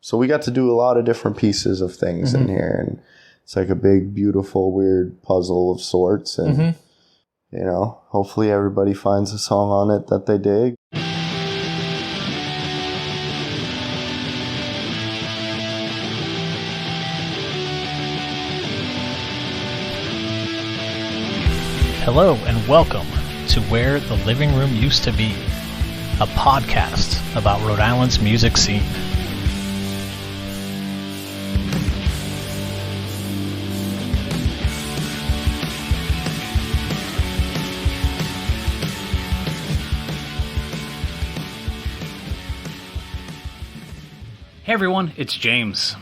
So we got to do a lot of different pieces of things in here, and it's like a big, beautiful, weird puzzle of sorts. And, you know, hopefully everybody finds a song on it that they dig. Hello and welcome to Where the Living Room Used to Be, a podcast about Rhode Island's music scene. Hey everyone, it's James.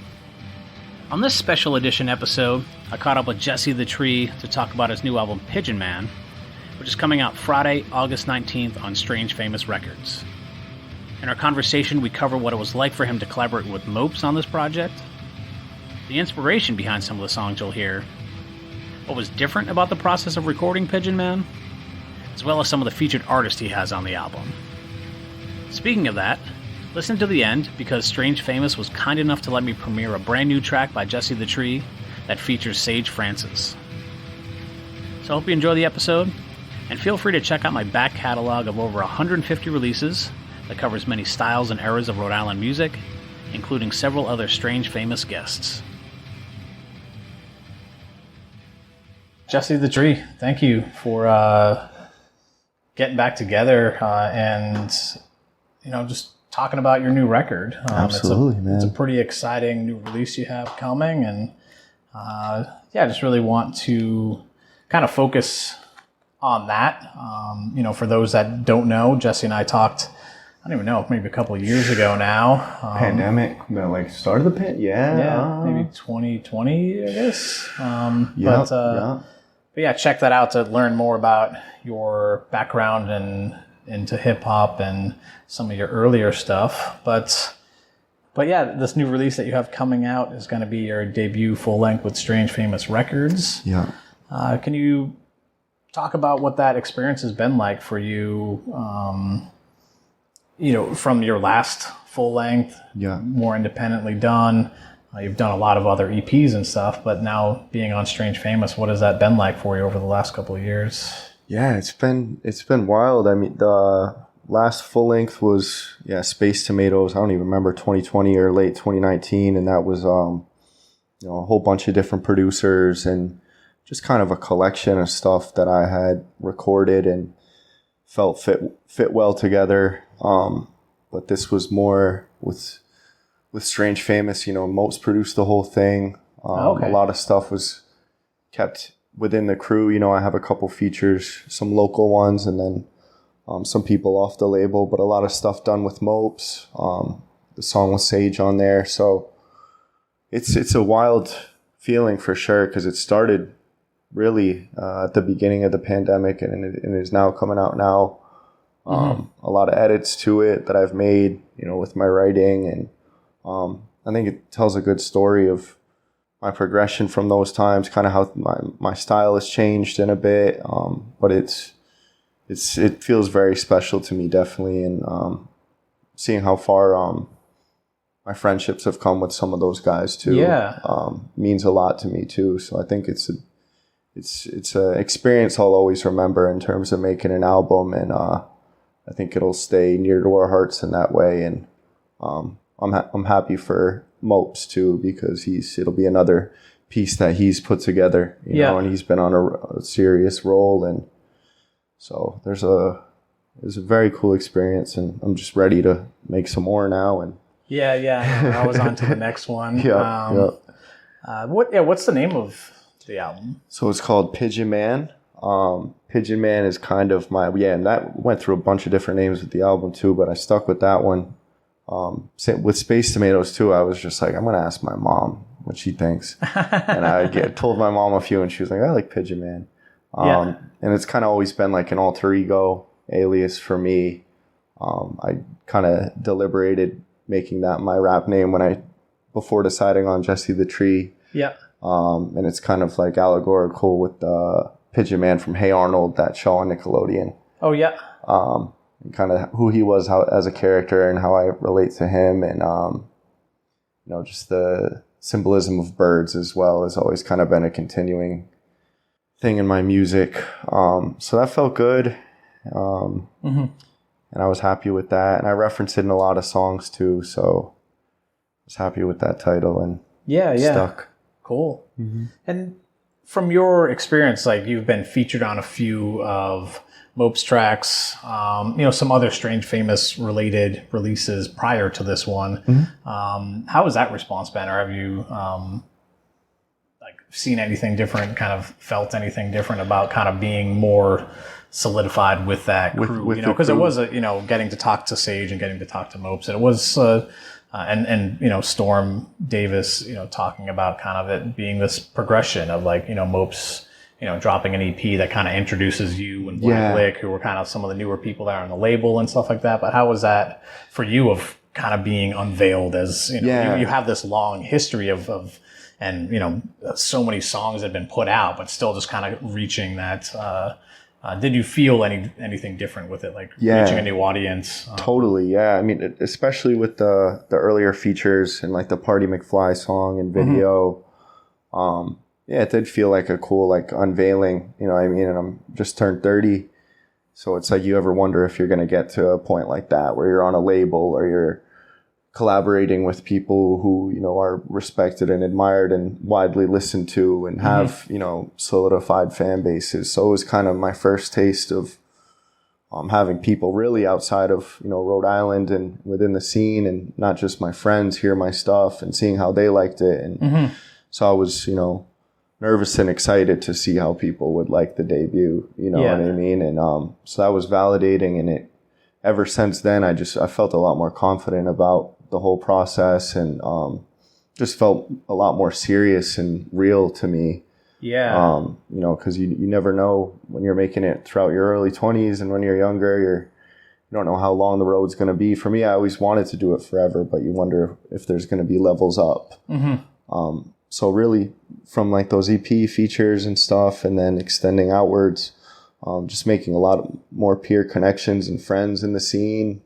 On this special edition episode, I caught up with Jesse the Tree to talk about his new album, Pigeon Man, which is coming out Friday, August 19th on Strange Famous Records. In our conversation, we cover what it was like for him to collaborate with Mopes on this project, the inspiration behind some of the songs you'll hear, what was different about the process of recording Pigeon Man, as well as some of the featured artists he has on the album. Speaking of that, listen to the end because Strange Famous was kind enough to let me premiere a brand new track by Jesse the Tree that features Sage Francis. So I hope you enjoy the episode, and feel free to check out my back catalog of over 150 releases that covers many styles and eras of Rhode Island music, including several other Strange Famous guests. Jesse the Tree, thank you for getting back together and just talking about your new record. Absolutely, man. It's a pretty exciting new release you have coming, and I just really want to kind of focus on that. For those that don't know, Jesse and I talked, I don't even know, maybe a couple of years ago now. Pandemic, start of the pit, maybe 2020, I guess. But yeah, check that out to learn more about your background and into hip-hop and some of your earlier stuff. But yeah, this new release that you have coming out is going to be your debut full-length with Strange Famous Records. Yeah. Can you talk about what that experience has been like for you, from your last full-length, more independently done? You've done a lot of other EPs and stuff, but now being on Strange Famous, what has that been like for you over the last couple of years? Yeah, it's been wild. I mean, the last full length was Space Tomatoes. I don't even remember 2020 or late 2019, and that was a whole bunch of different producers and just kind of a collection of stuff that I had recorded and felt fit well together. But this was more with Strange Famous. Mopes produced the whole thing. A lot of stuff was kept within the crew. I have a couple features, some local ones, and then some people off the label, but a lot of stuff done with Mopes. The song with Sage on there. So it's a wild feeling for sure, because it started really at the beginning of the pandemic, and it is now coming out now. A lot of edits to it that I've made, with my writing, and I think it tells a good story of my progression from those times, kind of how my style has changed in a bit, but it feels very special to me, definitely, and seeing how far my friendships have come with some of those guys too, means a lot to me too. So I think it's an experience I'll always remember in terms of making an album, and I think it'll stay near to our hearts in that way. And I'm happy for Mopes too, because it'll be another piece that he's put together, and he's been on a serious role, and so it was a very cool experience, and I'm just ready to make some more now. And I was on to the next one. What's the name of the album? So it's called Pigeon Man. Pigeon Man is kind of and that went through a bunch of different names with the album too, but I stuck with that one. With Space Tomatoes too, I was just like, I'm going to ask my mom what she thinks. And I told my mom a few, and she was like, I like Pigeon Man. And it's kind of always been like an alter ego alias for me. I kind of deliberated making that my rap name before deciding on Jesse the Tree. Yeah. And it's kind of like allegorical with Pigeon Man from Hey Arnold, that show on Nickelodeon. Oh, yeah. And kind of who he was as a character and how I relate to him. And just the symbolism of birds as well has always kind of been a continuing thing in my music. So that felt good. And I was happy with that. And I referenced it in a lot of songs too. So I was happy with that title and stuck. Cool. And from your experience, like you've been featured on a few of Mopes tracks, some other Strange Famous related releases prior to this one. How has that response been? Or have you seen anything different, kind of felt anything different about kind of being more solidified with that crew? Because it was getting to talk to Sage and getting to talk to Mopes, and it was and Storm Davis, talking about kind of it being this progression of Mopes, dropping an EP that kind of introduces you and Black Lick, who were kind of some of the newer people that are on the label and stuff like that. But how was that for you of kind of being unveiled as, you have this long history of and, so many songs have been put out, but still just kind of reaching that, did you feel anything different with it? Like reaching a new audience? Totally. Yeah. I mean, especially with the earlier features and like the Party McFly song and video. It did feel like a cool, unveiling, and I'm just turned 30. So it's like, you ever wonder if you're going to get to a point like that where you're on a label or you're collaborating with people who, are respected and admired and widely listened to and have, solidified fan bases. So it was kind of my first taste of having people really outside of, Rhode Island and within the scene, and not just my friends hear my stuff and seeing how they liked it. And so I was, nervous and excited to see how people would like the debut, what I mean? And so that was validating, and ever since then, I felt a lot more confident about the whole process, and just felt a lot more serious and real to me. Because you never know when you're making it throughout your early 20s, and when you're younger, you don't know how long the road's going to be. For me, I always wanted to do it forever, but you wonder if there's going to be levels up. So really, from those EP features and stuff, and then extending outwards, just making a lot more peer connections and friends in the scene.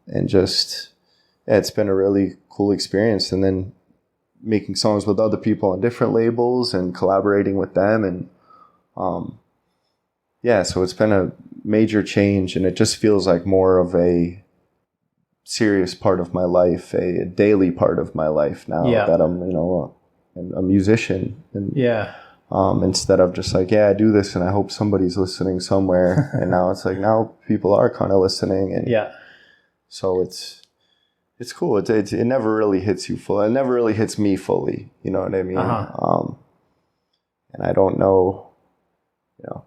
And just, it's been a really cool experience. And then making songs with other people on different labels and collaborating with them. And so it's been a major change, and it just feels like more of a serious part of my life, a daily part of my life now that I'm, a musician. And instead of just I do this and I hope somebody's listening somewhere. And now it's now people are kind of listening. And so it's cool. It never really hits you full. It never really hits me fully. You know what I mean? And I don't know,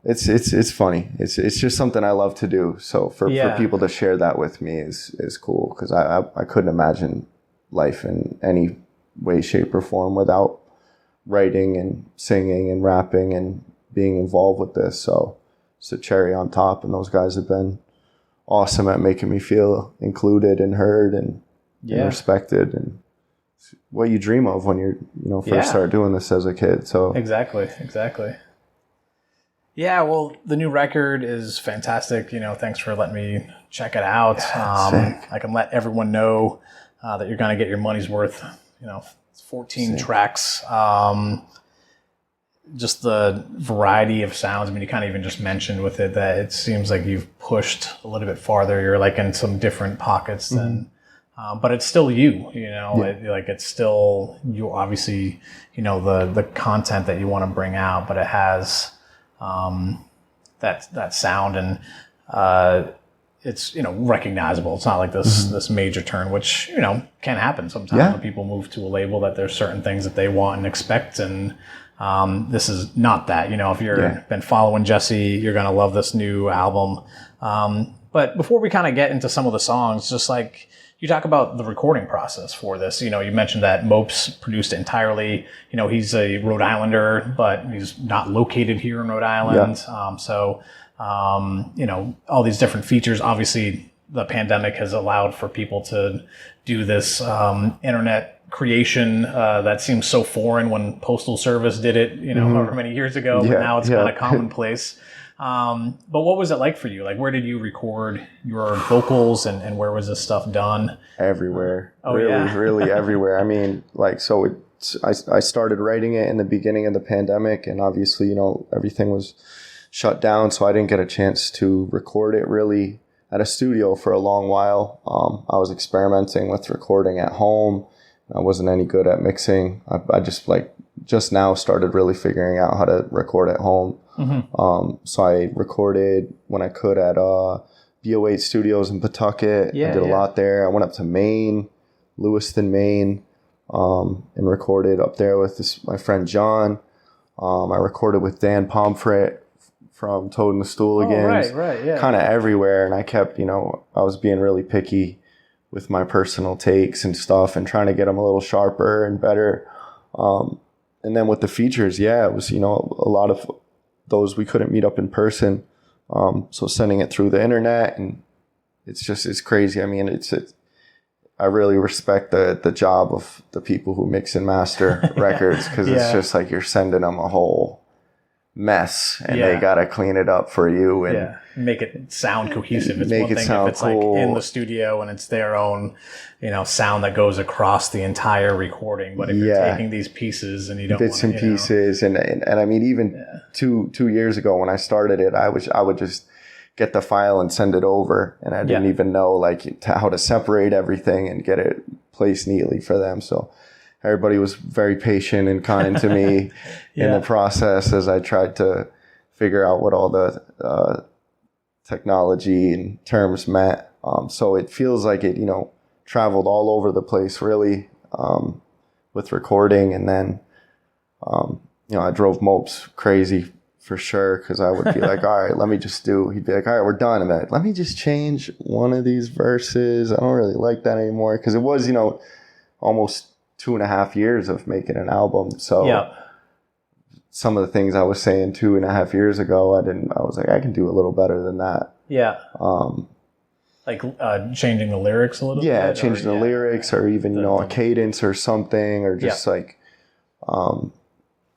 it's funny. It's just something I love to do. So for people to share that with me is cool, because I couldn't imagine life in any way, shape, or form without writing and singing and rapping and being involved with this. So it's a cherry on top, and those guys have been awesome at making me feel included and heard and respected, and it's what you dream of when you're first start doing this as a kid. So exactly. Yeah, well, the new record is fantastic. Thanks for letting me check it out. I can let everyone know that you're going to get your money's worth. It's 14 tracks. Just the variety of sounds. I mean, you kind of even just mentioned with it that it seems like you've pushed a little bit farther. You're in some different pockets than, but it's still you. It's still you. Obviously, the content that you want to bring out, but it has that sound, and it's recognizable. It's not like this major turn, which can happen sometimes when people move to a label, that there's certain things that they want and expect, and this is not that. If you've been following Jesse, you're gonna love this new album. But before we kind of get into some of the songs, just you talk about the recording process for this. You mentioned that Mopes produced it entirely. He's a Rhode Islander, but he's not located here in Rhode Island. All these different features. Obviously, the pandemic has allowed for people to do this internet creation that seems so foreign when Postal Service did it, however many years ago. But now it's kind of commonplace. But what was it like for you? Like, where did you record your vocals, and where was this stuff done? Everywhere. Oh, really, yeah. really everywhere. I mean, like, so I started writing it in the beginning of the pandemic, and obviously, you know, everything was shut down, so I didn't get a chance to record it really at a studio for a long while. I was experimenting with recording at home. I wasn't any good at mixing. I just now started really figuring out how to record at home. So I recorded when I could at BO8 Studios in Pawtucket. I did a lot there. I went up to Maine, Lewiston, Maine, and recorded up there with my friend John. I recorded with Dan Pomfret from Toad and the Stooligans. Right, yeah. Kind of everywhere. And I kept, you know, I was being really picky with my personal takes and stuff and trying to get them a little sharper and better. And then with the features, it was, you know, a lot of those we couldn't meet up in person. So sending it through the internet, and it's crazy. I mean, I really respect the job of the people who mix and master records, because it's just like you're sending them a whole mess and they got to clean it up for you and make it sound cohesive. It's make one it thing sound if it's cool. like in the studio and it's their own, you know, sound that goes across the entire recording. But if you're taking these pieces and you don't bits and pieces, and I mean, even 2 years ago when I started it, I would just get the file and send it over, and I didn't even know like how to separate everything and get it placed neatly for them. So everybody was very patient and kind to me in the process as I tried to figure out what all the technology and terms meant. So it feels like it, you know, traveled all over the place really with recording. And then, you know, I drove Mopes crazy for sure, because I would be like, all right, he'd be like, all right, we're done. And I'm like, let me just change one of these verses. I don't really like that anymore, because it was, you know, almost 2.5 years of making an album. So some of the things I was saying 2.5 years ago, I was like, I can do a little better than that. Like changing the lyrics a little bit? Yeah, changing the lyrics, or even, you know, a cadence or something, or just like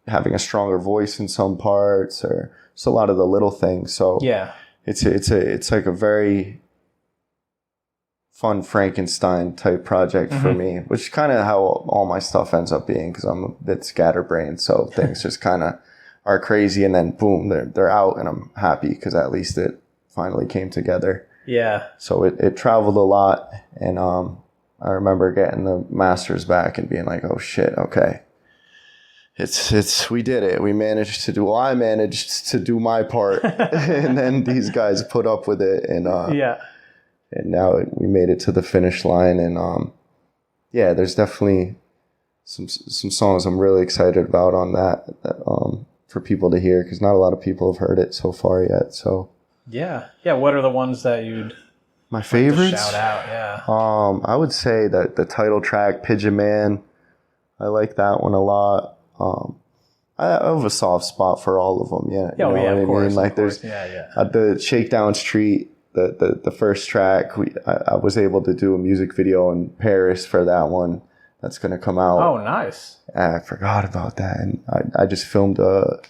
having a stronger voice in some parts, or just a lot of the little things. So it's like a very fun Frankenstein type project for me, which is kind of how all my stuff ends up being, because I'm a bit scatterbrained. So things just kind of are crazy, and then boom, they're out, and I'm happy because at least it finally came together. So it traveled a lot, and I remember getting the masters back and being like, oh shit, okay. We did it. I managed to do my part, and then these guys put up with it, and and now we made it to the finish line. And there's definitely some songs I'm really excited about on that for people to hear, because not a lot of people have heard it so far yet. So what are the ones that you'd my favorites? Shout out, I would say that the title track, Pigeon Man, I like that one a lot. I have a soft spot for all of them. You know what I mean? Like there's the Shakedown Street, the first track. I was able to do a music video in Paris for that one. That's gonna come out. Oh, nice. I forgot about that, and I just filmed a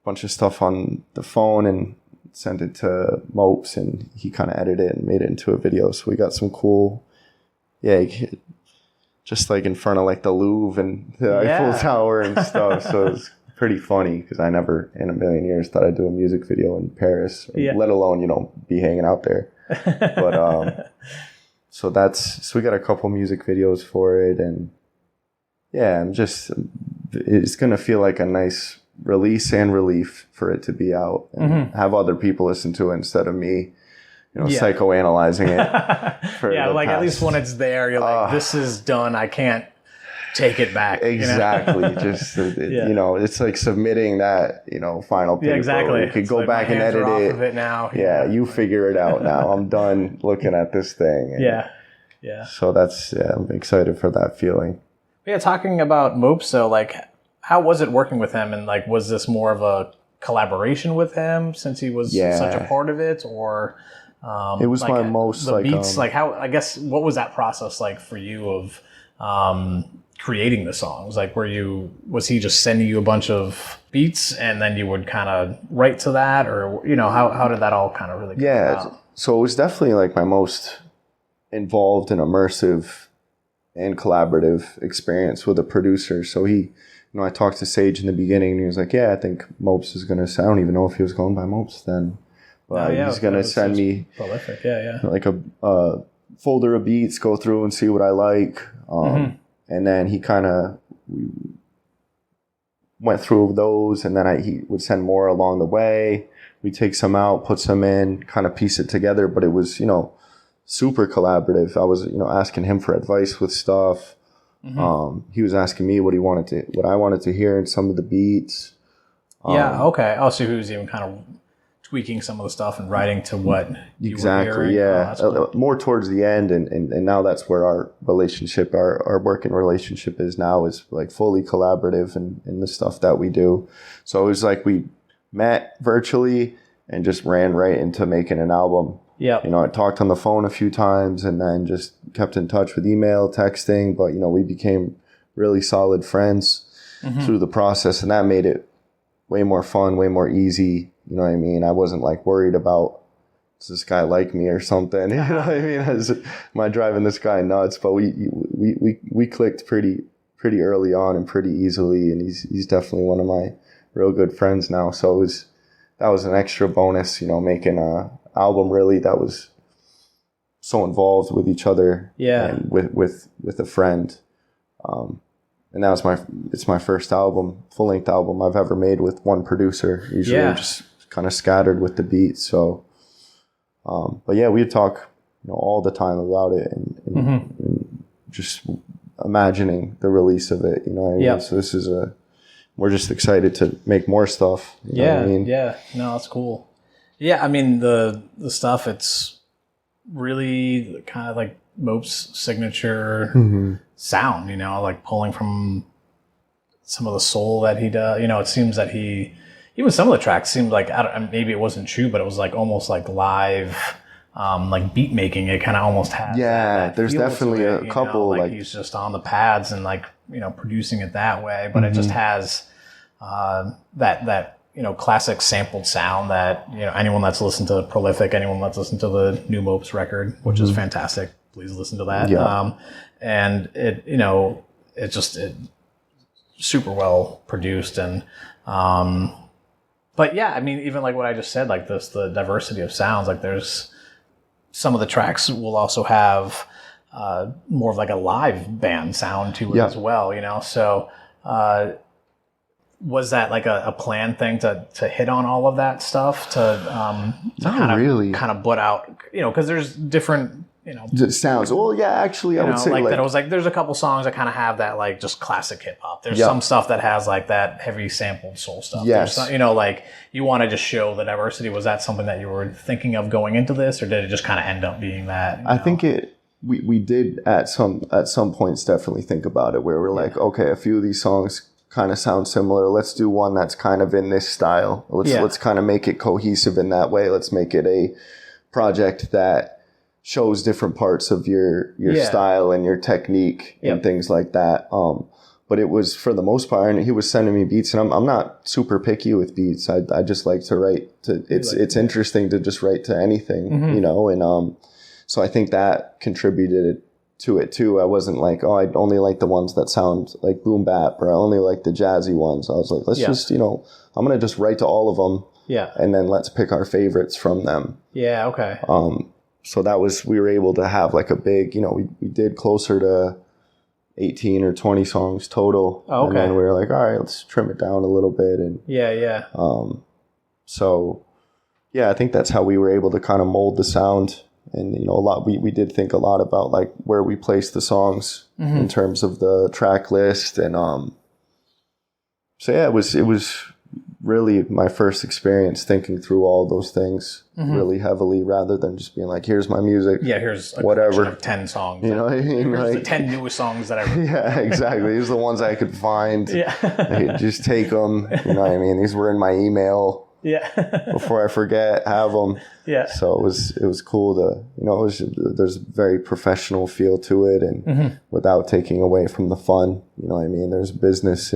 bunch of stuff on the phone and sent it to Mopes, and he kind of edited it and made it into a video. So we got some cool, just like in front of like the Louvre and the Eiffel Tower and stuff. So it's pretty funny, because I never in a million years thought I'd do a music video in Paris, let alone, you know, be hanging out there. But so we got a couple music videos for it, and it's gonna feel like a nice release and relief for it to be out and have other people listen to it instead of me, you know, psychoanalyzing it. Like at least when it's there, you're like, this is done. I can't take it back. Exactly. You know? Just, you know, it's like submitting that, you know, final paper. Yeah, exactly. You could go back and edit it. Of it now. You figure it out now. I'm done looking at this thing. And so I'm excited for that feeling. Talking about Mopes, so like, how was it working with him? And like, was this more of a collaboration with him since he was such a part of it, or it was like my most the beats? Like how? I guess what was that process like for you of creating the songs? Like, was he just sending you a bunch of beats and then you would kind of write to that, or how did that all kind of really come about? So it was definitely like my most involved and immersive and collaborative experience with a producer. So I talked to Sage in the beginning and he was like, yeah, I think Mopes is going to, I don't even know if he was going by Mopes then, but he's going to send me prolific. like a folder of beats, go through and see what I like. And then he kind of went through those, and then he would send more along the way. We'd take some out, put some in, kind of piece it together. But it was, super collaborative. I was, asking him for advice with stuff. He was asking me what I wanted to hear in some of the beats. Okay. Oh, so he was even kind of tweaking some of the stuff and writing to what you were hearing. Yeah. Cool. More towards the end, and now that's where our relationship, our working relationship is now, is like fully collaborative in the stuff that we do. So it was like we met virtually and just ran right into making an album. Yeah. I talked on the phone a few times and then just kept in touch with email, texting, but we became really solid friends through the process, and that made it way more fun, way more easy. You know what I mean? I wasn't like worried about, does this guy like me or something? You know what I mean? Am I driving this guy nuts? But we clicked pretty early on and pretty easily, and he's definitely one of my real good friends now. So that was an extra bonus, making a album really that was so involved with each other, and with a friend. And that was it's my first album, full-length album I've ever made with one producer. Usually I'm just kind of scattered with the beats. So, but yeah, we'd talk, all the time about it and just imagining the release of it, what I mean? So we're just excited to make more stuff. You know what I mean? Yeah. No, that's cool. Yeah. I mean, the stuff, it's really kind of like Mopes' signature sound, like pulling from some of the soul that he does. It seems that even some of the tracks seemed like, maybe it wasn't true, but it was like almost like live, like beat making. It kind of almost had that there's definitely it, a couple like he's just on the pads and like producing it that way, but it just has that classic sampled sound that anyone that's listened to Prolific, anyone that's listened to the new Mopes record, which is fantastic, please listen to that. And it it's super well produced, and but yeah, I mean, even like what I just said, like the diversity of sounds, like there's some of the tracks will also have more of like a live band sound to it as well, so was that like a planned thing to hit on all of that stuff to kind of put out, because there's different sounds. Well, yeah, actually, I would say like that. It was like there's a couple songs that kind of have that like just classic hip hop. There's some stuff that has like that heavy sampled soul stuff. Yes, some, like you want to just show the diversity. Was that something that you were thinking of going into this, or did it just kind of end up being that? I think we did at some points definitely think about it, where we're like, okay, a few of these songs kind of sound similar. Let's do one that's kind of in this style. Let's kind of make it cohesive in that way. Let's make it a project that shows different parts of your style and your technique and things like that. But it was, for the most part, and he was sending me beats, and I'm not super picky with beats. I just like to write to, it's interesting to just write to anything, and so I think that contributed to it too. I wasn't like, I only like the ones that sound like boom bap, or I only like the jazzy ones. I was like, let's just, I'm going to just write to all of them. Yeah. And then let's pick our favorites from them. Yeah. Okay. So we were able to have like a big, we did closer to 18 or 20 songs total. Oh, okay. And then we were like, all right, let's trim it down a little bit. And so yeah, I think that's how we were able to kind of mold the sound. And, we did think a lot about like where we placed the songs in terms of the track list. And, so yeah, it was really my first experience thinking through all those things really heavily, rather than just being like, here's my music. Yeah, here's a whatever of 10 songs. You know what I mean? Here's like, the 10 newest songs that I wrote. Yeah, exactly. These are the ones I could find. Yeah. Just take them. You know what I mean? These were in my email. Yeah. before I forget, have them. Yeah. So it was cool to, there's a very professional feel to it, and without taking away from the fun, you know what I mean? There's business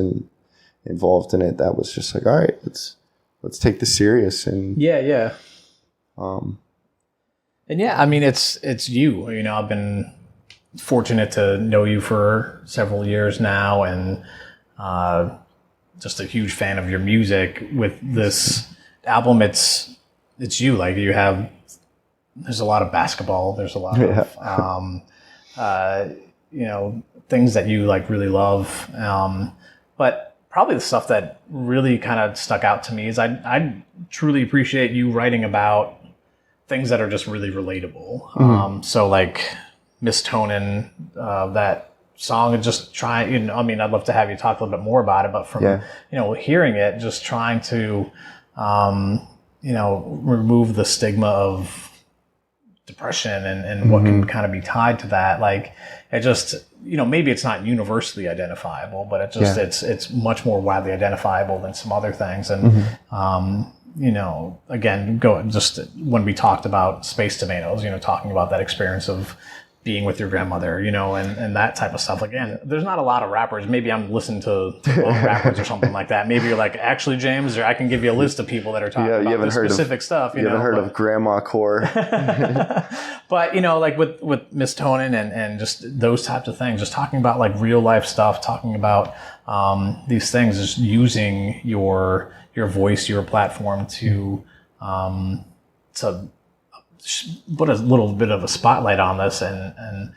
involved in it. That was just like, all right, let's take this serious. And yeah. And yeah, I mean, it's you. I've been fortunate to know you for several years now, and just a huge fan of your music. With this album, it's you. Like, there's a lot of basketball. There's a lot of things that you like really love. But probably the stuff that really kind of stuck out to me is I truly appreciate you writing about things that are just really relatable. So like Miss Tonin, that song, and just try, I'd love to have you talk a little bit more about it, but from, hearing it, just trying to, remove the stigma of depression and what can kind of be tied to that. Like, it just, maybe it's not universally identifiable, but it just, it's much more widely identifiable than some other things. And, again, just when we talked about Space Tomatoes, talking about that experience of being with your grandmother, and that type of stuff. Again, there's not a lot of rappers. Maybe I'm listening to wrong rappers or something like that. Maybe you're like, actually, James, or I can give you a list of people that are talking about this specific stuff. You haven't heard of Grandma Core. But, like with Miss Tonin and just those types of things, just talking about like real life stuff, talking about these things, just using your voice, your platform to put a little bit of a spotlight on this, and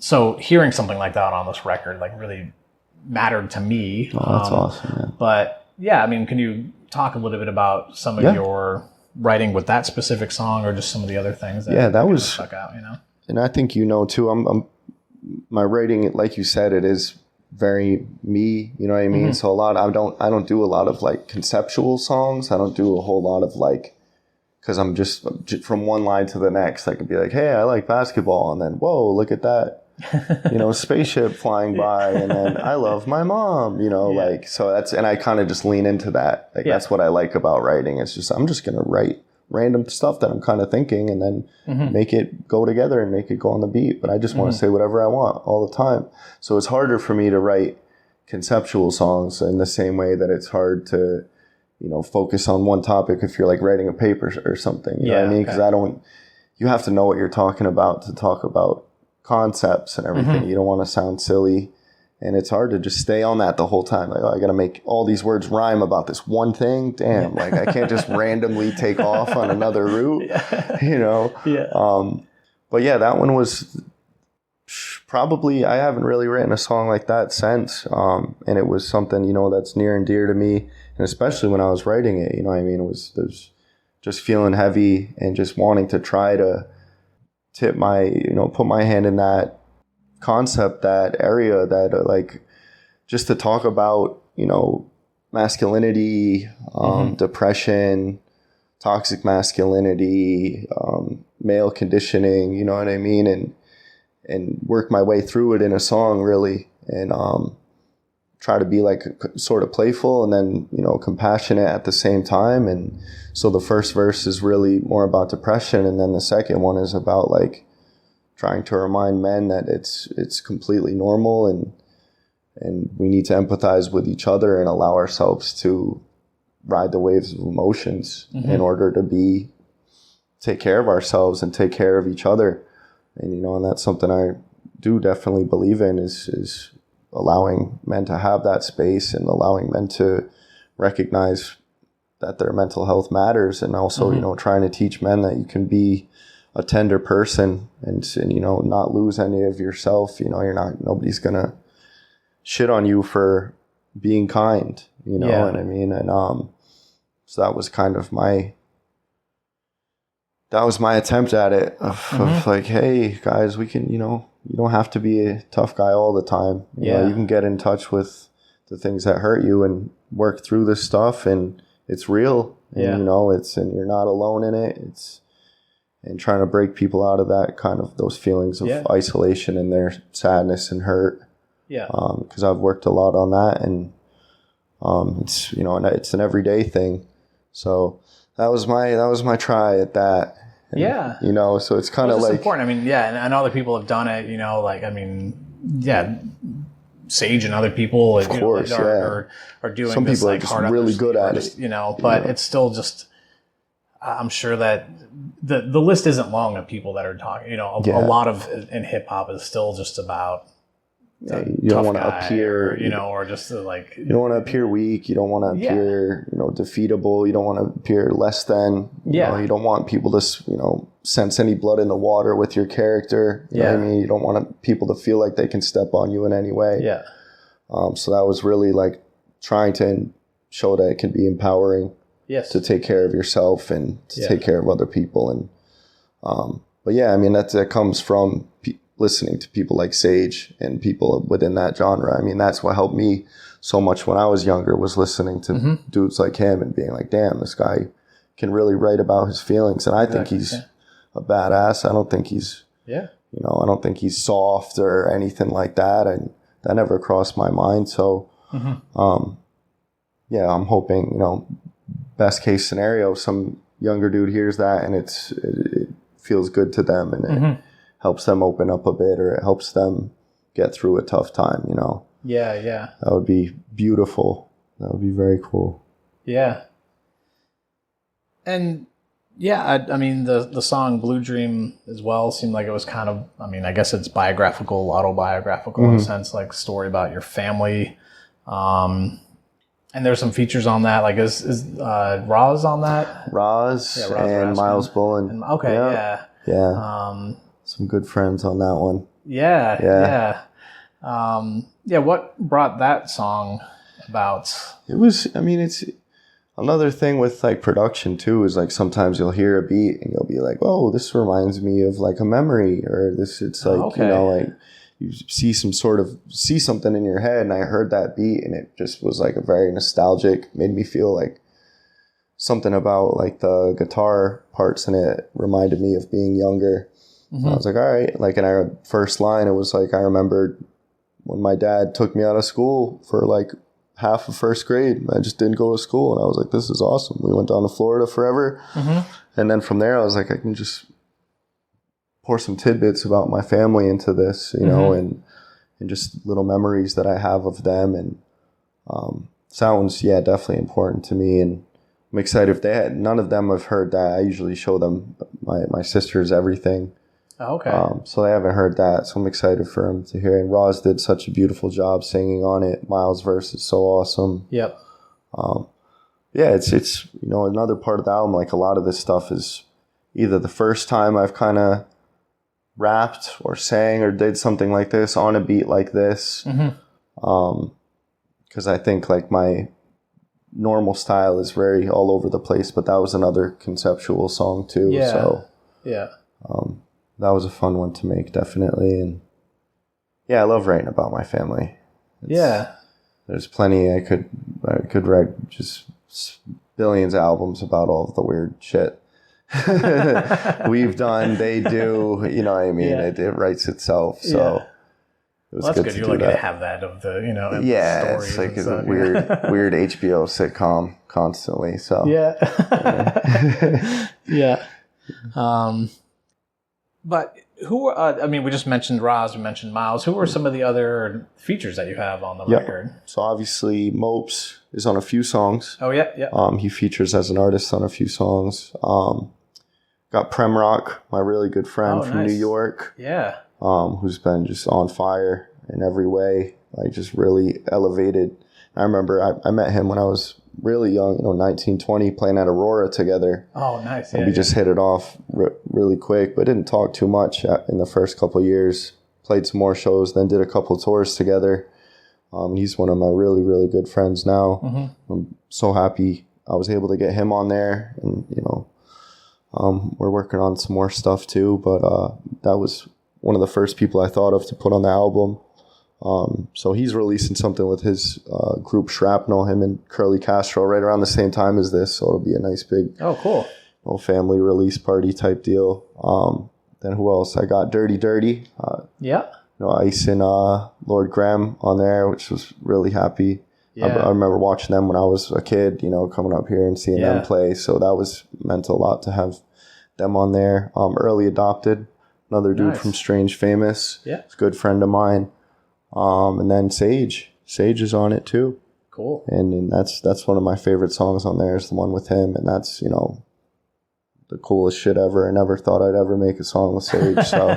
so hearing something like that on this record like really mattered to me. Oh, that's awesome, man. But yeah, I mean, can you talk a little bit about some of your writing with that specific song, or just some of the other things that was stuck out? And I think too. I'm my writing, like you said, it is very me. You know what I mean? So I don't do a lot of like conceptual songs. I don't do a whole lot of like. Because I'm just from one line to the next, I could be like, hey, I like basketball. And then, whoa, look at that, spaceship flying by. And then I love my mom, so and I kind of just lean into that. Like, that's what I like about writing. It's just, I'm just going to write random stuff that I'm kind of thinking, and then make it go together and make it go on the beat. But I just want to say whatever I want all the time. So it's harder for me to write conceptual songs in the same way that it's hard to, focus on one topic if you're like writing a paper or something. You know what I mean? Because you have to know what you're talking about to talk about concepts and everything. You don't want to sound silly. And it's hard to just stay on that the whole time. Like, I got to make all these words rhyme about this one thing. Damn, like I can't just randomly take off on another route, But yeah, that one was probably, I haven't really written a song like that since. And it was something, that's near and dear to me. And especially when I was writing it, there's just feeling heavy and just wanting to try to put my hand in that concept, that area, that like, just to talk about, masculinity, depression, toxic masculinity, male conditioning, you know what I mean? And work my way through it in a song, really. And, try to be like sort of playful and then, compassionate at the same time. And so the first verse is really more about depression. And then the second one is about like trying to remind men that it's completely normal, and we need to empathize with each other and allow ourselves to ride the waves of emotions in order to take care of ourselves and take care of each other. And, and that's something I do definitely believe in is allowing men to have that space and allowing men to recognize that their mental health matters. And also, trying to teach men that you can be a tender person and not lose any of yourself. Nobody's going to shit on you for being kind, you know what I mean? And, so that was kind of my attempt at it of like, hey guys, we can, you don't have to be a tough guy all the time. You know, you can get in touch with the things that hurt you and work through this stuff, and it's real. And, and you're not alone in it. And trying to break people out of that kind of those feelings of isolation and their sadness and hurt. Yeah. Because I've worked a lot on that, and it's it's an everyday thing. So that was my try at that. And, yeah. You know, so it's kind of like important. I mean, yeah, and other people have done it. You know, like I mean, yeah, Sage and other people, of course, are doing. Some this, people like, are just hard really good at just, it. You know, but it's still just. I'm sure that the list isn't long of people that are talking. You know, a lot of in hip hop is still just about. You don't want to appear, or just like you don't want to appear weak. You don't want to appear, defeatable. You don't want to appear less than. You know, you don't want people to, sense any blood in the water with your character. You know what I mean? You don't want people to feel like they can step on you in any way. Yeah. So that was really like trying to show that it can be empowering. Yes. To take care of yourself and to take care of other people. And, but yeah, I mean, that comes from listening to people like Sage and people within that genre. I mean, that's what helped me so much when I was younger, was listening to dudes like him and being like, damn, this guy can really write about his feelings. And I think he's a badass. I don't think he's, I don't think he's soft or anything like that. And that never crossed my mind. So, I'm hoping, best case scenario, some younger dude hears that and it feels good to them and it helps them open up a bit, or it helps them get through a tough time, Yeah. That would be beautiful. That would be very cool. Yeah. And I mean, the song Blue Dream as well seemed like it was kind of, I mean, I guess it's autobiographical in a sense, like story about your family. And there's some features on that. Like, is Roz on that? Roz and Miles Bullen. Yeah. Some good friends on that one. Yeah. What brought that song about? It was, I mean, it's another thing with like production too, is like sometimes you'll hear a beat and you'll be like, oh, this reminds me of like a memory, or this, it's like, like you see something in your head. And I heard that beat and it just was like a very nostalgic, made me feel like something about like the guitar parts in it reminded me of being younger. I was like, all right. Like in our first line, it was like, I remembered when my dad took me out of school for like half of first grade. I just didn't go to school. And I was like, this is awesome. We went down to Florida forever. And then from there, I was like, I can just pour some tidbits about my family into this, and just little memories that I have of them. And sounds, definitely important to me. And I'm excited if none of them have heard that. I usually show them my sister's everything. Okay. So they haven't heard that. So I'm excited for them to hear. And Roz did such a beautiful job singing on it. Miles' verse is so awesome. Yep. It's another part of the album. Like a lot of this stuff is either the first time I've kind of rapped or sang or did something like this on a beat like this. Because I think like my normal style is very all over the place, but that was another conceptual song too. Yeah. So that was a fun one to make, definitely. And I love writing about my family. There's plenty I could write just billions of albums about all of the weird shit we've done, they do, what I mean? It writes itself. So it was good. You're lucky to have that of the, it's like a weird HBO sitcom constantly. So but who? We just mentioned Roz. We mentioned Miles. Who are some of the other features that you have on the record? So obviously, Mopes is on a few songs. Oh yeah. He features as an artist on a few songs. Got Prem Rock, my really good friend from New York. Yeah. Who's been just on fire in every way, like just really elevated. I remember I met him when I was really young, 19, 20, playing at Aurora together. Oh, nice. And we just hit it off really quick, but didn't talk too much in the first couple of years. Played some more shows, then did a couple tours together. He's one of my really, really good friends now. I'm so happy I was able to get him on there. And, we're working on some more stuff too, but that was one of the first people I thought of to put on the album. So he's releasing something with his group Shrapnel, him and Curly Castro, right around the same time as this. So it'll be a nice big little family release party type deal. Then who else? I got Dirty. Ice and Lord Graham on there, which was really happy. I remember watching them when I was a kid, coming up here and seeing them play. So that was meant a lot to have them on there. Early Adopted, another dude from Strange Famous. Yeah. It's a good friend of mine. And then Sage. Sage is on it too. Cool. And that's one of my favorite songs on there is the one with him. And that's, the coolest shit ever. I never thought I'd ever make a song with Sage. So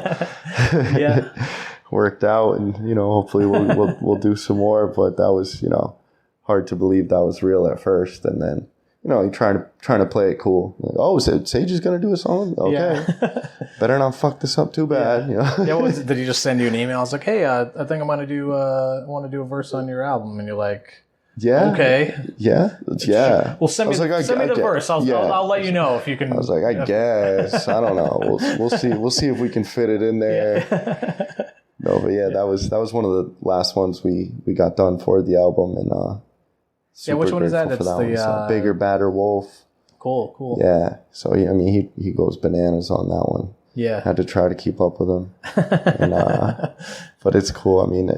worked out, and hopefully we'll do some more. But that was hard to believe that was real at first, and then you're trying to play it cool. Like, oh, Sage is gonna do a song? Okay, better not fuck this up too bad. Did he just send you an email? I was like, hey, I think I'm gonna do want to do a verse on your album, and you're like, yeah, okay, yeah. Well, send me the verse. I'll let you know if you can. I was like, I guess I don't know. We'll see. We'll see if we can fit it in there. Yeah. No, but that was one of the last ones we got done for the album, and which one is that? It's the Bigger, Badder Wolf. Cool. Yeah, so he goes bananas on that one. Yeah, had to try to keep up with him, and, but it's cool. I mean,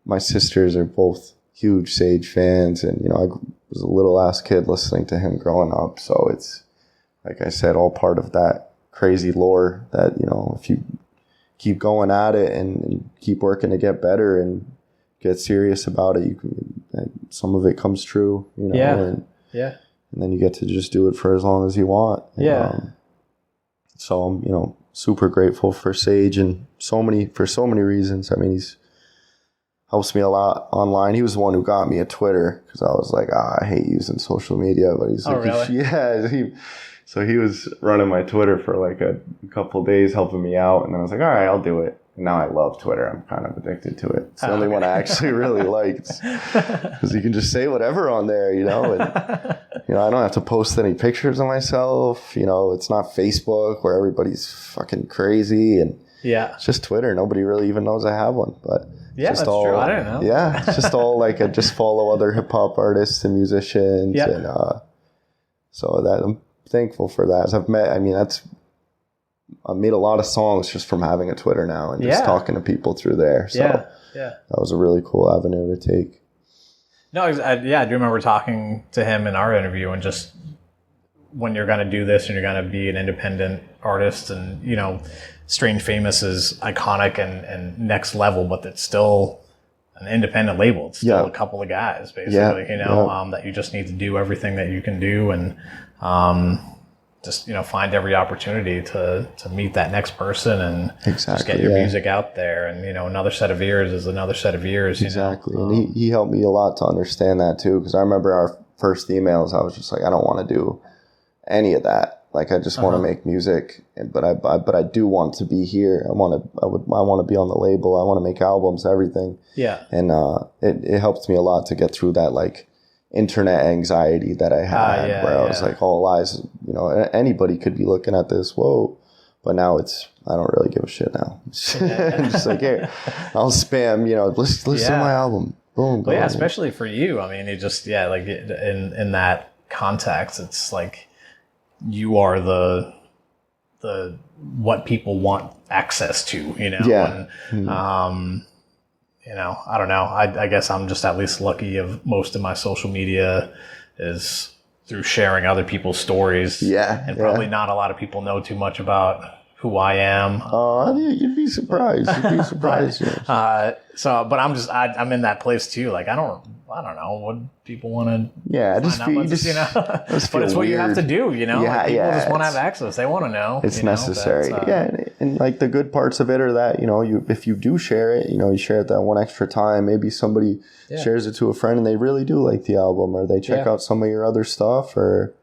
my sisters are both huge Sage fans, and I was a little ass kid listening to him growing up. So it's, like I said, all part of that crazy lore that if you keep going at it and keep working to get better and get serious about it, you can, some of it comes true, and then you get to just do it for as long as you want. So I'm, super grateful for Sage and for so many reasons. I mean, he's helps me a lot online. He was the one who got me a Twitter because I was like, I hate using social media, but he's like, really? So he was running my Twitter for like a couple of days, helping me out. And then I was like, all right, I'll do it. And now I love Twitter. I'm kind of addicted to it. It's the only one I actually really liked because you can just say whatever on there, and, I don't have to post any pictures of myself. It's not Facebook where everybody's fucking crazy. And it's just Twitter. Nobody really even knows I have one, but that's true. I don't know. Yeah. It's just all like, I just follow other hip hop artists and musicians. Yeah. And, so that I'm thankful for that. As I've made a lot of songs just from having a Twitter now and just talking to people through there. So that was a really cool avenue to take. No, I do remember talking to him in our interview, and just when you're going to do this and you're going to be an independent artist, and Strange Famous is iconic and next level, but it's still an independent label. It's still a couple of guys, basically, that you just need to do everything that you can do, and just find every opportunity to meet that next person and just get your music out there. And another set of ears is another set of ears. Exactly. And he helped me a lot to understand that too, because I remember our first emails, I was just like, I don't want to do any of that. Like, I just want to make music, but I do want to be here. I want to be on the label. I want to make albums, everything. Yeah. And it helped me a lot to get through that like internet anxiety that I had, where I was like, all eyes, anybody could be looking at this. Whoa. But now I don't really give a shit now. I'm just like, here, I'll spam, listen to my album. Boom. Well, especially for you. I mean, it just, like in that context, it's like, you are the what people want access to, Yeah. And, I don't know. I guess I'm just at least lucky of most of my social media is through sharing other people's stories. Yeah. And probably not a lot of people know too much about who I am. You'd be surprised. But I'm in that place too. Like, I don't know what people want to. Yeah, but it's what you have to do. People just want to have access. They want to know. It's necessary. And like the good parts of it are that if you do share it, you share it that one extra time. Maybe somebody shares it to a friend and they really do like the album, or they check out some of your other stuff, or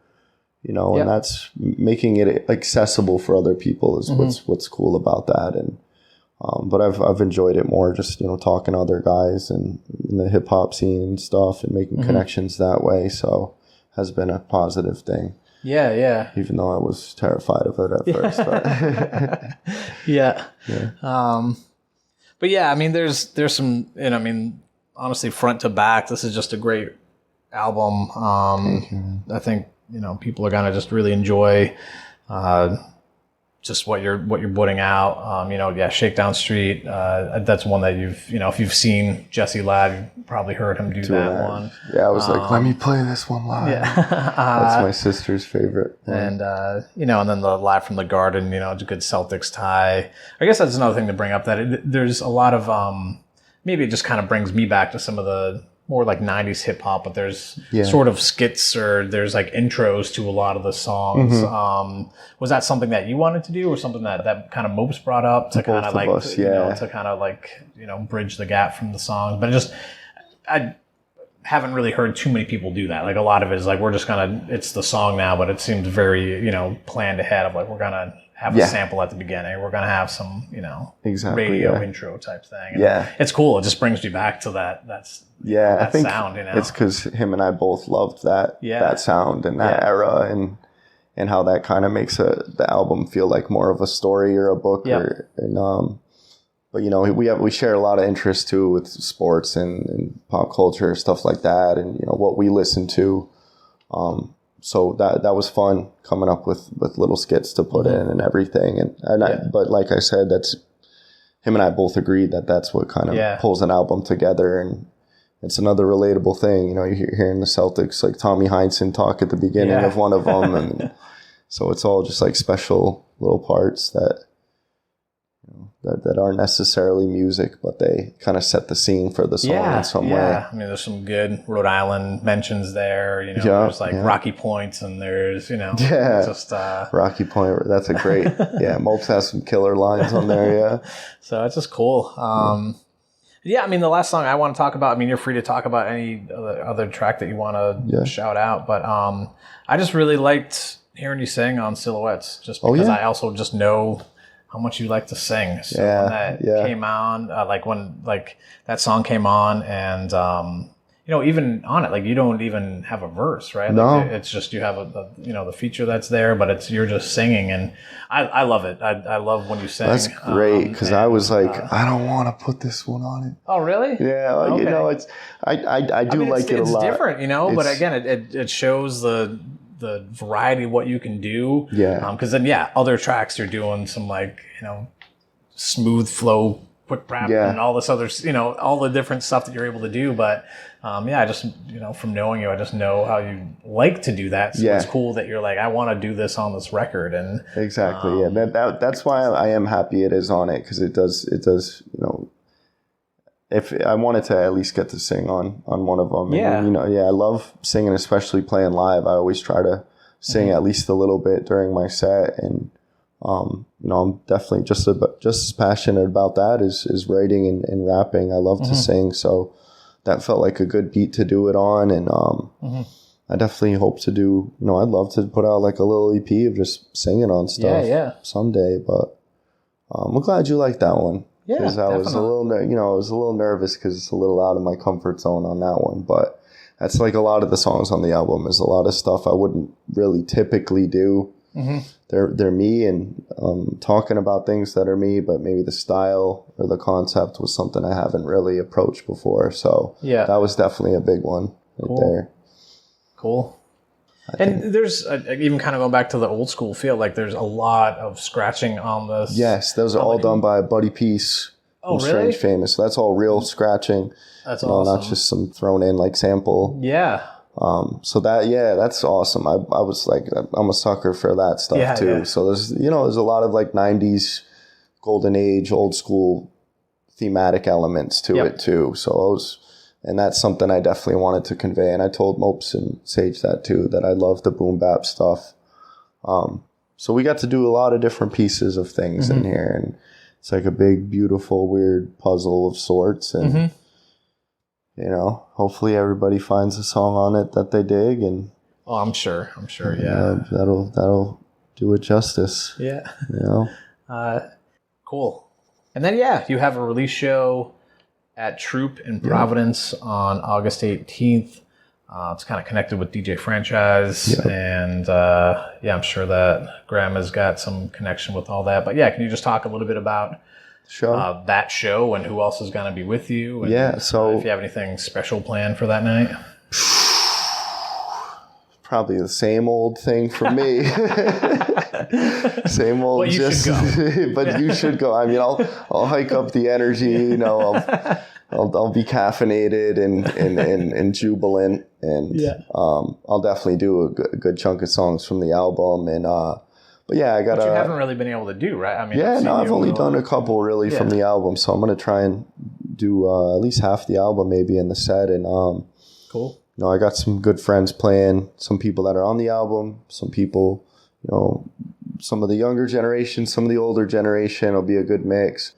and that's making it accessible for other people is what's cool about that. And but I've enjoyed it more just talking to other guys and in the hip hop scene and stuff, and making connections that way. So has been a positive thing. Yeah. Even though I was terrified of it at first. But yeah. But yeah, I mean, there's some, honestly, front to back, this is just a great album. I think, people are gonna just really enjoy just what you're putting out. Shakedown Street. That's one that if you've seen Jesse live, you've probably heard him do that one. Yeah, I was like, let me play this one live. Yeah. That's my sister's favorite. And and then the Live from the Garden. It's a good Celtics tie. I guess that's another thing to bring up, that there's a lot of maybe it just kind of brings me back to some of the more like 90s hip hop, but there's sort of skits, or there's like intros to a lot of the songs. Was that something that you wanted to do, or something that kind of Mopes brought up to kind of like, to kind of like, bridge the gap from the songs? But I haven't really heard too many people do that. Like, a lot of it is like, we're just it's the song now, but it seems very, planned ahead of like, we're going to have a sample at the beginning. We're going to have some, radio intro type thing. And it's cool. It just brings me back to that I think sound, it's because him and I both loved that sound and that era, and how that kind of makes the album feel like more of a story or a book. But we share a lot of interest too with sports and pop culture, stuff like that, and what we listen to. So that was fun, coming up with little skits to put in and everything. But like I said, that's him and I both agreed that's what kind of pulls an album together. And it's another relatable thing. You're hearing the Celtics, like Tommy Heinsohn talk at the beginning of one of them. And so it's all just like special little parts that aren't necessarily music, but they kind of set the scene for the song in some way. I mean, there's some good Rhode Island mentions there. There's like Rocky Points, and there's just Rocky Point. That's a great. Mopes has some killer lines on there. So it's just cool. I mean, the last song I want to talk about, I mean, you're free to talk about any other track that you want to shout out, but I just really liked hearing you sing on Silhouettes, just because I also just know how much you like to sing. So when that came on, when that song came on, and even on it, like, you don't even have a verse, right? No. Like, it's just, you have the feature that's there, but you're just singing, and I love it. I love when you sing. That's great, because I was like, I don't want to put this one on it. Oh, really? Yeah, okay. It's I do like it a lot. It's different, but again, it shows the variety of what you can do. Because then other tracks you're doing some smooth flow, quick rap, and all this other, all the different stuff that you're able to do. But I just, from knowing you, I just know how you like to do that. So it's cool that you're like, I want to do this on this record. And exactly. That's why I am happy it is on it, because it does, if I wanted to at least get to sing on one of them. And, I love singing, especially playing live. I always try to sing at least a little bit during my set. And, I'm definitely just as passionate about that as writing and rapping. I love to sing. So that felt like a good beat to do it on. And, I definitely hope to do, I'd love to put out like a little EP of just singing on stuff someday. But, I'm glad you liked that one. Because I was a little nervous because it's a little out of my comfort zone on that one. But that's like a lot of the songs on the album is a lot of stuff I wouldn't really typically do. They're me, and talking about things that are me, but maybe the style or the concept was something I haven't really approached before. So that was definitely a big one there. Cool. And there's even kind of going back to the old school feel, like there's a lot of scratching on this. Yes, those are all done by Buddy Peace. Oh, really? Strange Famous. So that's all real scratching. That's awesome. Not just some thrown in like sample. Yeah. So that's awesome. I was like, I'm a sucker for that stuff too. Yeah. So there's a lot of like 90s golden age, old school thematic elements to it too. So and that's something I definitely wanted to convey. And I told Mopes and Sage that too, that I love the boom bap stuff. So we got to do a lot of different pieces of things in here. And it's like a big, beautiful, weird puzzle of sorts. And, hopefully everybody finds a song on it that they dig. And I'm sure. Yeah. That'll do it justice. Yeah. Cool. And then, you have a release show at Troop in Providence on August 18th. It's kind of connected with DJ Franchise. And I'm sure that Graham has got some connection with all that. But can you just talk a little bit about that show and who else is going to be with you? And, so if you have anything special planned for that night. Probably the same old thing for me. Same old. Well, you should go. But you should go. I mean, I'll hike up the energy. You know, I'll be caffeinated and jubilant, and I'll definitely do a good chunk of songs from the album. And but yeah, I got. But you haven't really been able to do, right? I mean, I've only done a couple really from the album, so I'm gonna try and do at least half the album maybe in the set. And cool. You know, I got some good friends playing. Some people that are on the album. Some people, you know, some of the younger generation, some of the older generation. It'll be a good mix.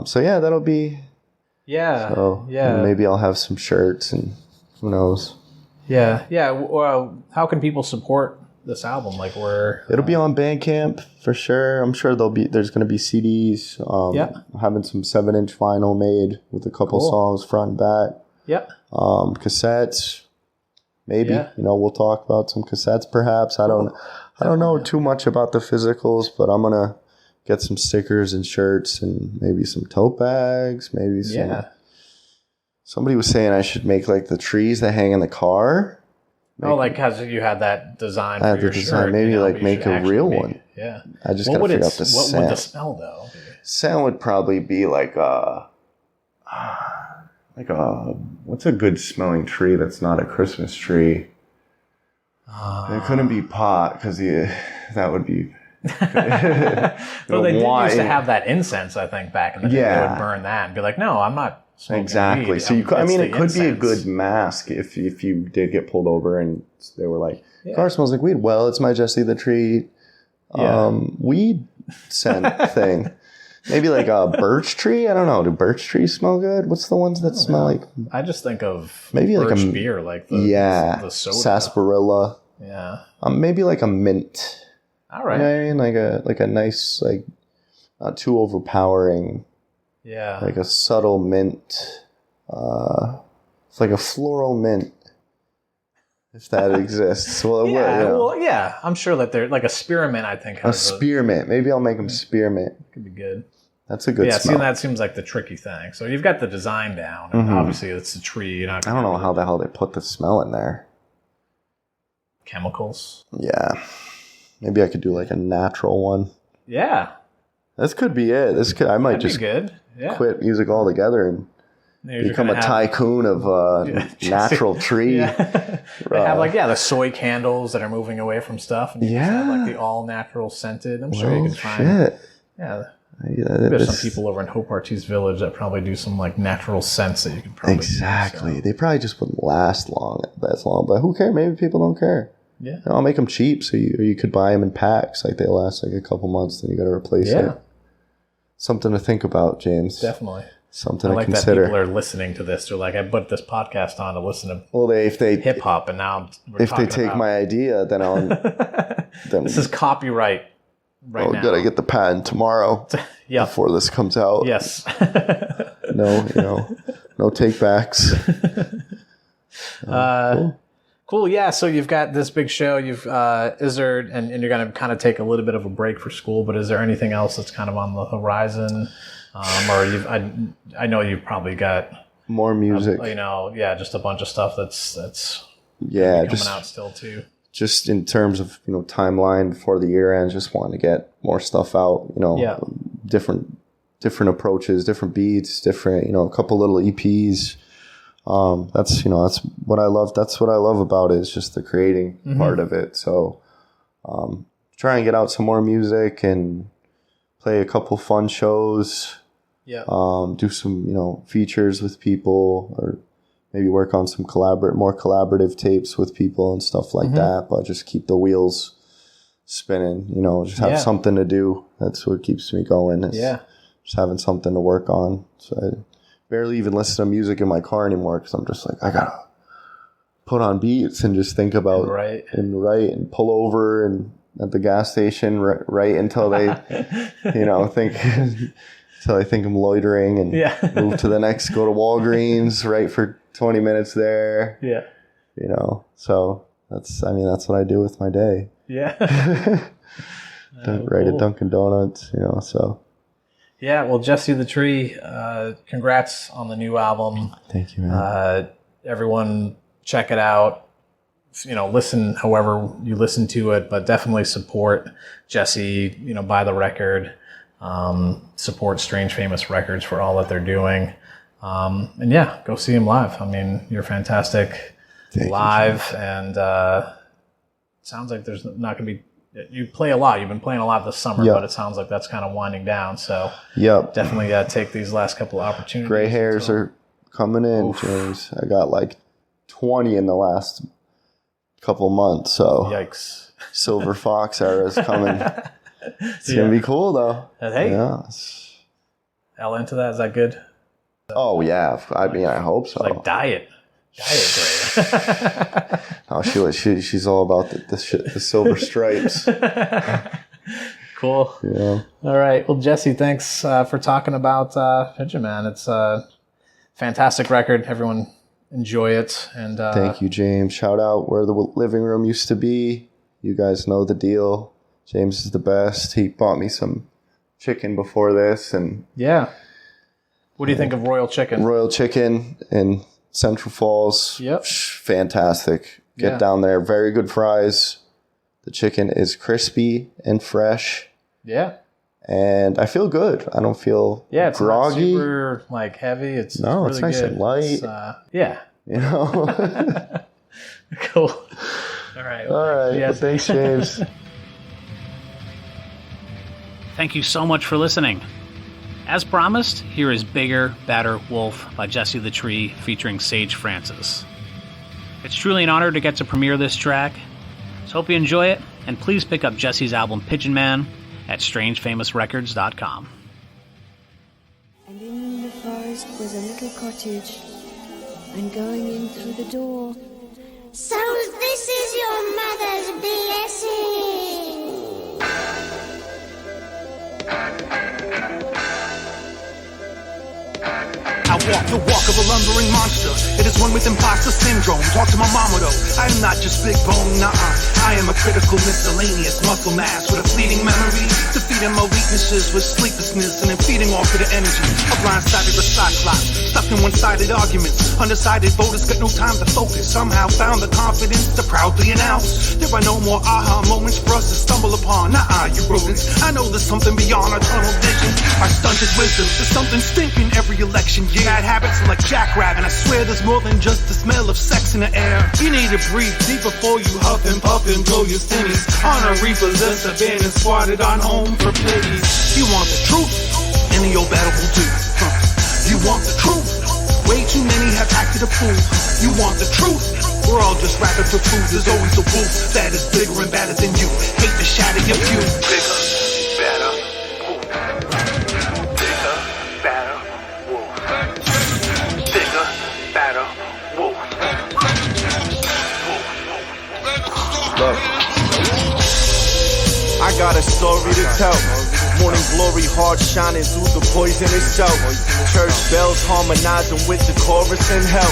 So yeah, that'll be. Yeah. So, and maybe I'll have some shirts and who knows. Yeah. Yeah. Well, how can people support this album? Like, where it'll be on Bandcamp for sure. I'm sure there's going to be CDs. Having some 7-inch vinyl made with a couple songs front and back. Yeah. Cassettes, maybe. You know, we'll talk about some cassettes perhaps. I don't know too much about the physicals, but I'm gonna get some stickers and shirts and maybe some tote bags, maybe some. Yeah. Somebody was saying I should make like the trees that hang in the car. Like because you had that design for your shirt. Maybe you know, like make a real one. Yeah. I just gotta figure out the scent. What would the smell though? Scent would probably be like what's a good smelling tree that's not a Christmas tree? It couldn't be pot because that would be. Well, they used to have that incense, I think, back in the day. They would burn that and be like, "No, I'm not smoking exactly." weed. So it could be a good mask if you did get pulled over and they were like, "Car smells like weed." Well, it's my Jesse the Tree weed scent thing. Maybe like a birch tree. I don't know. Do birch trees smell good? What's the ones that smell like? I just think of maybe birch like a beer, like the soda. Sarsaparilla. Yeah. Maybe like a mint. All right. You know what I mean? Like a nice, like not too overpowering. Yeah. Like a subtle mint. It's like a floral mint. If that exists. Well, it will. You know. Well, yeah. I'm sure that they're like a spearmint, I think. A spearmint. Maybe I'll make them spearmint. Could be good. That's a good smell. See, that seems like the tricky thing. So you've got the design down, and obviously it's a tree. I don't know how the hell they put the smell in there. Chemicals. Yeah. Maybe I could do like a natural one. Yeah. This could be it. I might just quit music altogether and become a tycoon of natural tree. Yeah. They have the soy candles that are moving away from stuff. And you have like the all natural scented. I'm sure you can find. Yeah. There's some people over in Hope Artiste Village that probably do some like natural scents that you could probably use, so. They probably just wouldn't last as long, but who cares? Maybe people don't care. Yeah. I'll make them cheap, so you could buy them in packs. Like they last like a couple months, then you got to replace it. Something to think about, James. Definitely. Something to consider. That people are listening to this. They're like, I put this podcast on to listen to if they hip hop, and now if they take my idea, then I'll. Then this is copyright. Right now. Gotta get the patent tomorrow. Before this comes out. Yes. No takebacks. Cool. Yeah. So you've got this big show. Is there, and you're going to kind of take a little bit of a break for school, but is there anything else that's kind of on the horizon? I know you've probably got more music. Just a bunch of stuff that's coming out still too. Just in terms of, timeline before the year ends, just wanting to get more stuff out, different approaches, different beats, different, a couple little EPs. That's what I love. That's what I love about it, is just the creating part of it. So, try and get out some more music and play a couple fun shows. Yeah. Do some, features with people, or maybe work on some more collaborative tapes with people and stuff like that, but just keep the wheels spinning, just have something to do. That's what keeps me going. Just having something to work on. So I barely even listen to music in my car anymore, because I'm just like, I gotta put on beats and just think about and write and pull over and at the gas station right until they, think... Until I think I'm loitering and move to the next, go to Walgreens, write for 20 minutes there. Yeah. So that's what I do with my day. Yeah. Write at Dunkin' Donuts, so. Yeah. Well, Jesse the Tree, congrats on the new album. Thank you, man. Everyone check it out. listen however you listen to it, but definitely support Jesse, buy the record, support Strange Famous Records for all that they're doing. And yeah, go see him live. I mean, you're fantastic live, and sounds like there's not going to be. You play a lot. You've been playing a lot this summer, but it sounds like that's kind of winding down. So definitely take these last couple of opportunities. Gray hairs are coming in, Oof. James. I got like 20 in the last couple months. So yikes! Silver Fox era is coming. It's gonna be cool though. Hey, L into that. Is that good? Oh yeah. I mean, I hope so. Like diet gray. Oh, she's all about the silver stripes. Cool. Yeah. All right. Well, Jesse, thanks for talking about Pigeon Man. It's a fantastic record. Everyone enjoy it. And thank you, James. Shout out where the living room used to be. You guys know the deal. James is the best. He bought me some chicken before this, and yeah. What do you think of Royal Chicken? Royal Chicken in Central Falls. Yep. Fantastic. Get down there. Very good fries. The chicken is crispy and fresh. Yeah. And I feel good. I don't feel it's groggy. Not super heavy. It's really it's nice good. and light. Yeah. Cool. All right. Yeah, thanks, James. Thank you so much for listening. As promised, here is Bigger, Badder, Wolf by Jesse the Tree featuring Sage Francis. It's truly an honor to get to premiere this track, so hope you enjoy it, and please pick up Jesse's album Pigeon Man at strangefamousrecords.com. And in the forest was a little cottage, and going in through the door, so this is your mother's blessing. I walk the walk of a lumbering monster. It is one with imposter syndrome. Talk to my mama though. I am not just big bone, nuh-uh. I am a critical miscellaneous muscle mass with a fleeting memory, defeating my weaknesses with sleeplessness and then feeding off of the energy. A blind-sided cyclops, stuck in one-sided arguments. Undecided voters got no time to focus. Somehow found the confidence to proudly announce there are no more aha moments for us to stumble upon. Nuh-uh, you rodents. I know there's something beyond our tunnel vision. Our stunted wisdom. There's something stinking every election year. Bad habits are like jackrabbit. I swear there's more than just the smell of sex in the air. You need to breathe deep before you huff and puff and blow your stinnies. On a reaper's list, abandoned, squatted on home for pities. You want the truth? Any old battle will do. You want the truth? Way too many have acted a fool. You want the truth? We're all just rapping for food. There's always a wolf that is bigger and badder than you. Hate to shatter your view. Bigger, better, wolf. Bigger, better, wolf. Bigger, better, wolf. Look, I got a story to tell. Morning glory, hard shining through the poisonous cell. Church bells harmonizing with the chorus and hell.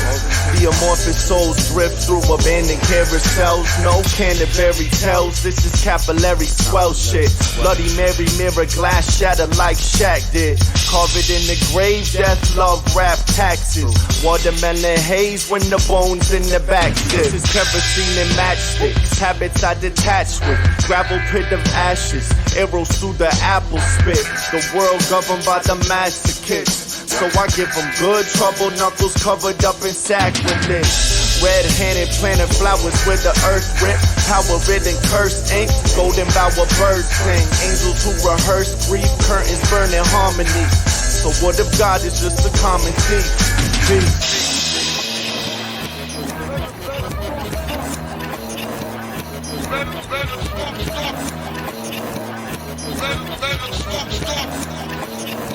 The amorphous souls drift through abandoned carousels. No Canterbury tells, this is capillary swell shit. Bloody Mary mirror glass shatter like Shaq did. Carve it in the grave, death, love, rap, taxes. Watermelon haze when the bones in the back sit. This is kerosene and matchsticks. Habits I detach with. Gravel pit of ashes. Arrows through the apple spit. The world governed by the masochists. So I give them good trouble, knuckles covered up in sacrilege. Red-handed planted flowers with the earth ripped. Power-ridden cursed ink, golden bower birds sing. Angels who rehearse grief, curtains burn in harmony. So what if God is just a common thief? Peace.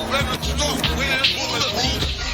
Let it stop, we're bulletproof.